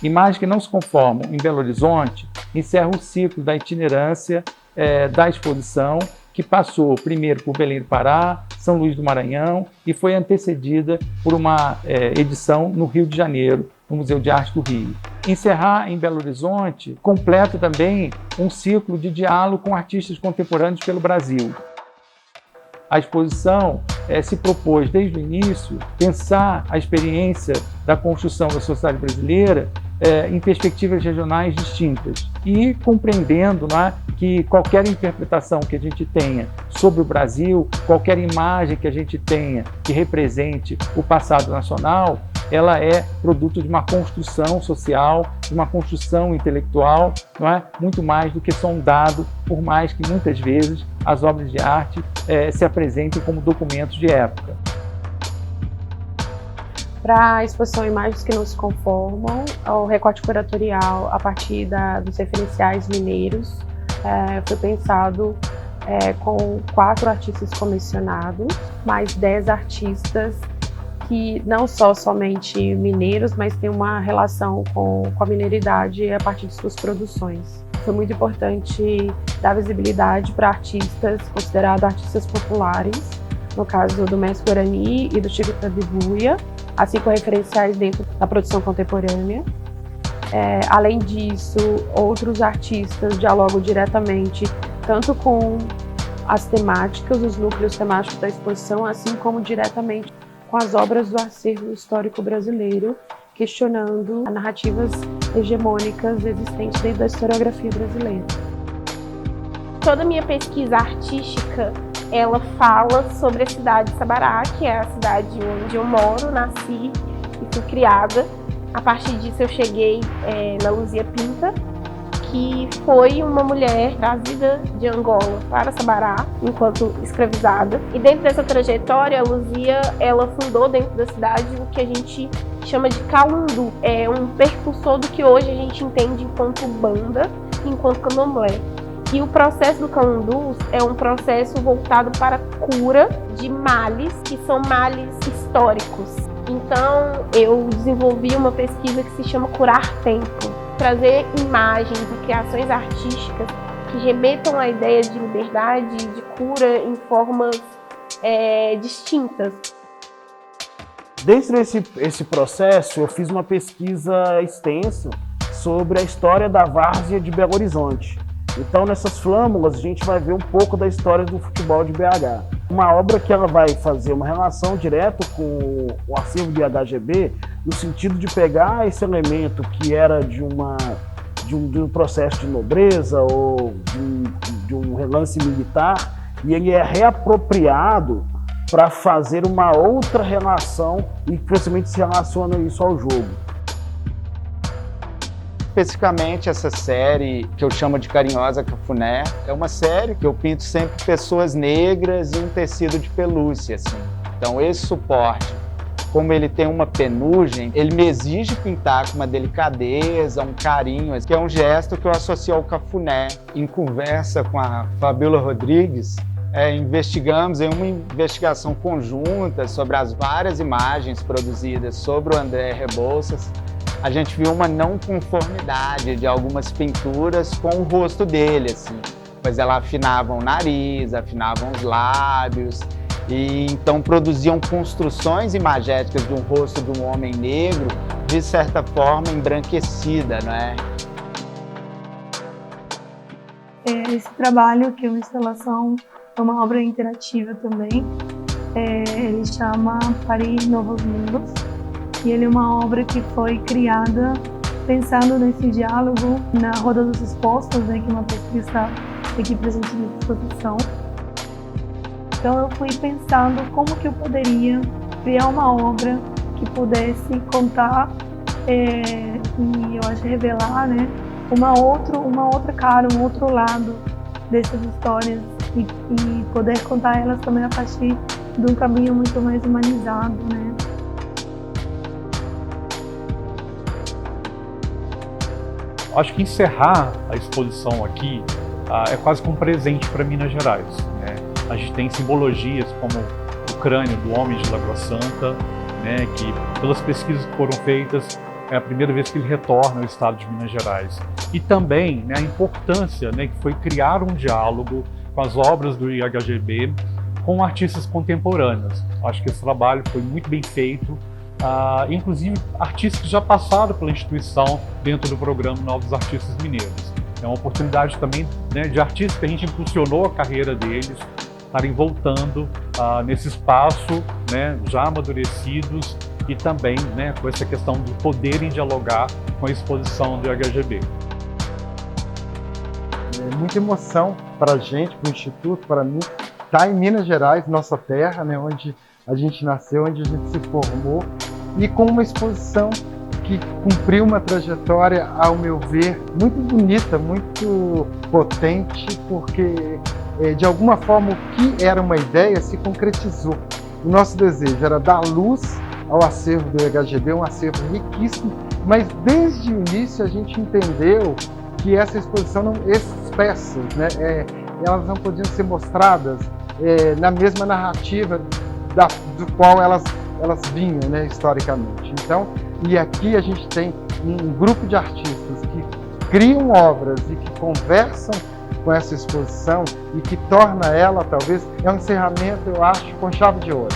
Imagens que não se conformam em Belo Horizonte encerra o ciclo da itinerância da exposição, que passou primeiro por Belém do Pará, São Luís do Maranhão e foi antecedida por uma edição no Rio de Janeiro, no Museu de Arte do Rio. Encerrar em Belo Horizonte completa também um ciclo de diálogo com artistas contemporâneos pelo Brasil. A exposição se propôs, desde o início, pensar a experiência da construção da sociedade brasileira em perspectivas regionais distintas e compreendendo, né, que qualquer interpretação que a gente tenha sobre o Brasil, qualquer imagem que a gente tenha que represente o passado nacional, ela é produto de uma construção social, de uma construção intelectual, não é? Muito mais do que só um dado, por mais que muitas vezes as obras de arte se apresentem como documentos de época. Para a exposição Imagens que não se conformam, o recorte curatorial a partir dos referenciais mineiros foi pensado com 4 artistas comissionados, mais 10 artistas que não somente mineiros, mas tem uma relação com a mineiridade a partir de suas produções. Foi muito importante dar visibilidade para artistas considerados artistas populares, no caso do Mestre Guarani e do Chico Tabibuia, assim como referenciais dentro da produção contemporânea. Além disso, outros artistas dialogam diretamente tanto com as temáticas, os núcleos temáticos da exposição, assim como diretamente com as obras do acervo histórico brasileiro, questionando as narrativas hegemônicas existentes dentro da historiografia brasileira. Toda a minha pesquisa artística, ela fala sobre a cidade de Sabará, que é a cidade onde eu moro, nasci e fui criada. A partir disso eu cheguei na Luzia Pinta, que foi uma mulher trazida de Angola para Sabará enquanto escravizada. E dentro dessa trajetória, a Luzia, ela fundou dentro da cidade o que a gente chama de calundu. É um percussor do que hoje a gente entende enquanto banda, enquanto candomblé. E o processo do calundu é um processo voltado para a cura de males, que são males históricos. Então, eu desenvolvi uma pesquisa que se chama Curar Tempo, trazer imagens e criações artísticas que remetam à ideia de liberdade e de cura em formas distintas. Dentro desse processo, eu fiz uma pesquisa extensa sobre a história da várzea de Belo Horizonte. Então, nessas flâmulas, a gente vai ver um pouco da história do futebol de BH. Uma obra que ela vai fazer uma relação direta com o acervo de HGB, no sentido de pegar esse elemento que era de um processo de nobreza ou de um relance militar, e ele é reapropriado para fazer uma outra relação e principalmente se relaciona isso ao jogo. Especificamente essa série, que eu chamo de Carinhosa Cafuné, é uma série que eu pinto sempre pessoas negras e um tecido de pelúcia, assim. Então esse suporte, como ele tem uma penugem, ele me exige pintar com uma delicadeza, um carinho, que é um gesto que eu associo ao cafuné. Em conversa com a Fabíola Rodrigues, investigamos em uma investigação conjunta sobre as várias imagens produzidas sobre o André Rebouças. A gente viu uma não conformidade de algumas pinturas com o rosto dele, assim. Pois ela afinava o nariz, afinavam os lábios, e então produziam construções imagéticas de um rosto de um homem negro, de certa forma embranquecida, não é? Esse trabalho, que é uma instalação, é uma obra interativa também. Ele chama Paris Novos Mundos. E ele é uma obra que foi criada pensando nesse diálogo na Roda dos Expostos, né, que é uma pesquisa aqui presente na exposição. Então eu fui pensando como que eu poderia criar uma obra que pudesse contar e eu acho revelar, né, uma outra cara, um outro lado dessas histórias e poder contar elas também a partir de um caminho muito mais humanizado, né. Acho que encerrar a exposição aqui é quase como um presente para Minas Gerais, né? A gente tem simbologias como o crânio do homem de Lagoa Santa, né, que pelas pesquisas que foram feitas é a primeira vez que ele retorna ao estado de Minas Gerais. E também, né, a importância, né, que foi criar um diálogo com as obras do IHGB com artistas contemporâneos. Acho que esse trabalho foi muito bem feito, inclusive artistas que já passaram pela instituição dentro do programa Novos Artistas Mineiros. É uma oportunidade também, né, de artistas que a gente impulsionou a carreira deles, estarem voltando nesse espaço, né, já amadurecidos e também, né, com essa questão de poderem dialogar com a exposição do IHGB. É muita emoção para a gente, para o Instituto, para mim, estar em Minas Gerais, nossa terra, né, onde a gente nasceu, onde a gente se formou, e com uma exposição que cumpriu uma trajetória, ao meu ver, muito bonita, muito potente, porque de alguma forma o que era uma ideia se concretizou. O nosso desejo era dar luz ao acervo do IHGB, um acervo riquíssimo, mas desde o início a gente entendeu que essa exposição, essas peças, né, elas não podiam ser mostradas na mesma narrativa do qual elas vinham, né, historicamente. Então, e aqui a gente tem um grupo de artistas que criam obras e que conversam com essa exposição e que torna ela, talvez, um encerramento, eu acho, com chave de ouro.